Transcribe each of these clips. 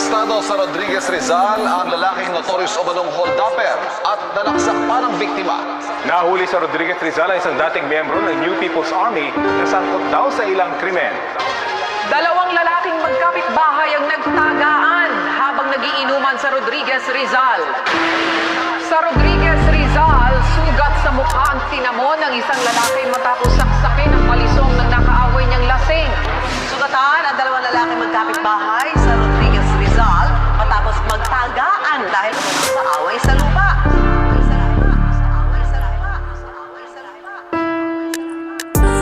Arestado sa Rodriguez Rizal ang lalaking notorious umanong hold-upper at nalaksak pa ng biktima. Nahuli sa Rodriguez Rizal ang isang dating miyembro ng New People's Army na sangkot daw sa ilang krimen. Dalawang lalaking magkapit-bahay ang nagtagaan habang nagiinuman sa Rodriguez Rizal. Sa Rodriguez Rizal, sugat sa mukha ang tinamo ng isang lalaki matapos saksakin ang malisong ng nakaaway niyang lasing. Sugatan ang dalawang lalaki magkapit-bahay sa Rodriguez Rizal matapos magtagaan dahil umano sa away sa lupa.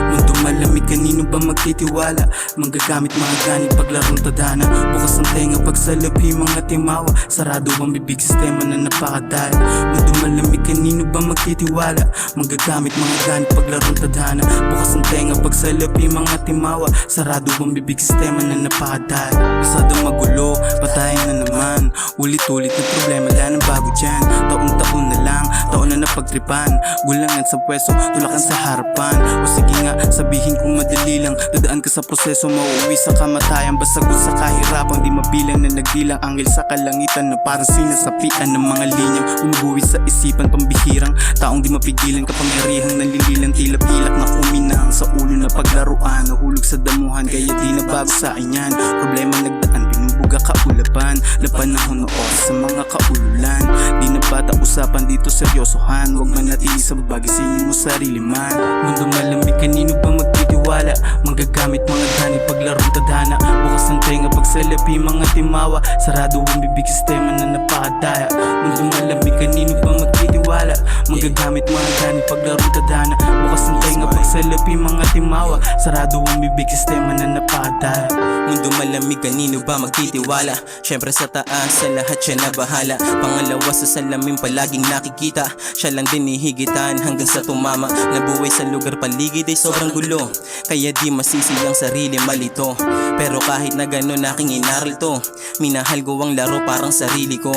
Mundo malamig, kanino ba magtitiwala? Manggagamit mga ganit paglarong tadhana. Bukas ang tenga pagsalabi mga timawa. Sarado ang bibig, sistema na napakadal. Mundo malamig, kanino ba magtitiwala? Manggagamit mga ganit paglarong tadhana. Bukas ang tenga pagsalabi mga timawa. Sarado ang bibig, sistema na napakadal. Masadong magulo, patayin na naman. Ulit-ulit na problema, wala nang bago dyan. Taon-taon na lang, taon na napagtripan. Gulangan sa pwesto, tulakan sa harapan. O sige nga, sabihin kung madali lang. Dadaan ka sa proseso, mauuwi sa kamatayan. Basagot sa kahirapan, di mabilang na nagdilang. Anghel sa kalangitan na parang sinasapian ng mga linyang umuwi sa isipan. Pambihirang taong di mapigilan, kapangyarihang nalililang. Tila-pilak na kuminang sa ulo na paglaruan. Nahulog sa damuhan, kaya di na bago sa inyan. Problema nagdaan, binubuga kaulapan. Lapanahon na oras sa mga kaululan. Di na bata usapan, dito seryosohan. Huwag manatili sa bagisingin mo sarili man. Mundo malamig, kanino ba magtitiwala? Manggagamit mga ganit paglarong tadhana. Bukas ang tenga pagsalapi mga timawa. Sarado ang bibig, sistema na napakadaya. Mundo malamig, kanino ba magtitiwala? Manggagamit mga ganit paglarong tadhana. Bukas ang tenga pagsalapi mga timawa. Sarado ang bibig, sistema na napakadaya. Mundo malamig, kanino ba magtitiwala? Syempre sa taas, sa lahat siya na bahala. Pangalawa sa salamin palaging nakikita. Siya lang din hihigitan hanggang sa tumama. Nabuhay sa lugar paligid ay sobrang gulo, kaya di masisi ang sarili malito. Pero kahit na gano'n aking inaral to, minahal ko ang laro parang sarili ko.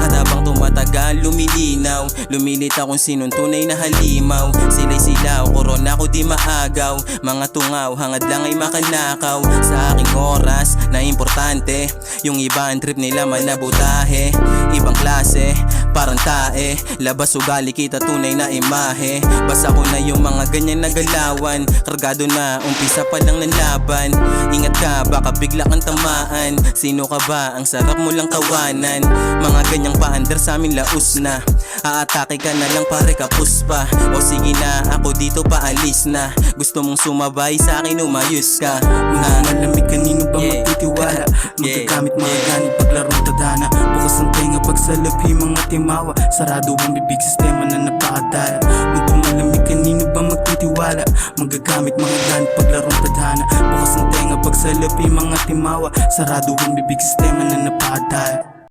At habang tumatagal lumilinaw, lumilita kung sinong tunay na halimaw. Sila'y silaw, korona ko di maagaw. Mga tungaw, hangad lang ay makanakaw. Sa aking oras na importante, yung iba ang trip nila manabutahe. Ibang klase, parang tae. Labas ugali kita tunay na imahe. Basta ko na yung mga ganyan na galawan. Kargado na, umpisa pa lang ng laban. Ingat ka, baka bigla kang tamaan. Sino ka ba? Ang sarap mo lang tawanan. Mga ganyang paandar sa amin laos na. Aatake ka na lang pare kapus pa. O sige na, ako dito paalis na. Gusto mong sumabay sa akin, umayos ka. Malamig, kanino ba magtitiwala? Magagamit mga ganit paglarong tadhana. Bukas ang tenga pagsalapi mga timawa. Sarado ang bibig, sistema na napakadaya. Mundo malamig, kanino ba magtitiwala? Magagamit mga ganit paglarong tadhana. Bukas ang tenga pagsalapi mga timawa. Sarado ang bibig, sistema na napakadaya.